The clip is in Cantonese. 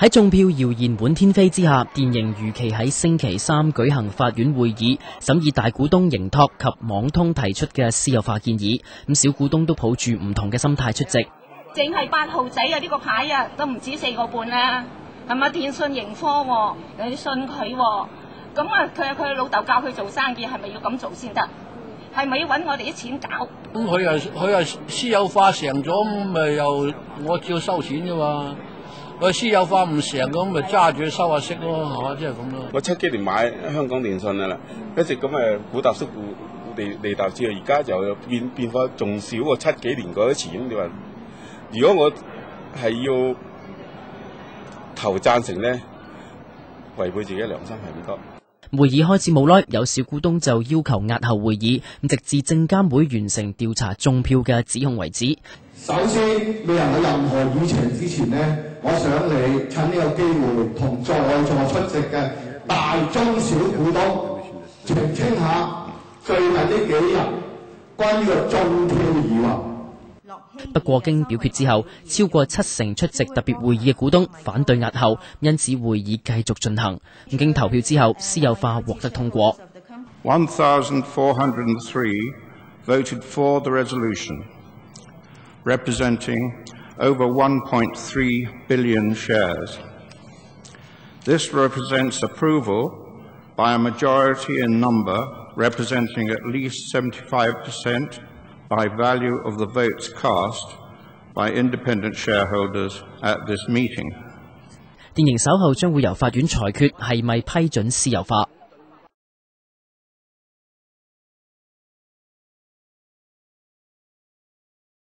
喺中票謠言滿天飛之下，電盈如期喺星期三舉行法院會議，審議大股東盈拓及網通提出嘅私有化建議。咁小股東都抱住唔同嘅心態出席。淨係8號仔啊！呢個牌啊，都唔止4個半啦，係咪？電信盈科喎，你信佢喎，咁啊佢老豆教佢做生意，係咪要咁做先得？係咪要揾我哋啲錢搞？咁佢係私有化成咗，咁咪又我照收錢啫嘛。佢私有化唔成咁，咪揸住收下息咯，係嘛？即係咁咯。我7幾年買香港電訊啦，一直咁股搭息地搭住，而家就變化仲少過7幾年嗰啲錢。你話，如果我係要投贊成咧，違背自己良心係唔得。會議開始冇耐，有小股東就要求押後會議，直至證監會完成調查中票嘅指控為止。首先，未能有任何議程之前呢，我想你趁呢個機會同在座出席嘅大中小股東澄清下最近呢幾日關於個中票疑惑。不過經表決之後，超過70%出席特別會議嘅股東反對押後，因此會議繼續進行。經投票之後，私有化獲得通過。1,403 voted for the resolution, representing over 1.3 billion shares. This represents approval by a majority in number, representing at least 75%. By value of the votes cast by independent shareholders at this meeting. 電盈稍後將會由法院裁決係咪批准私有化。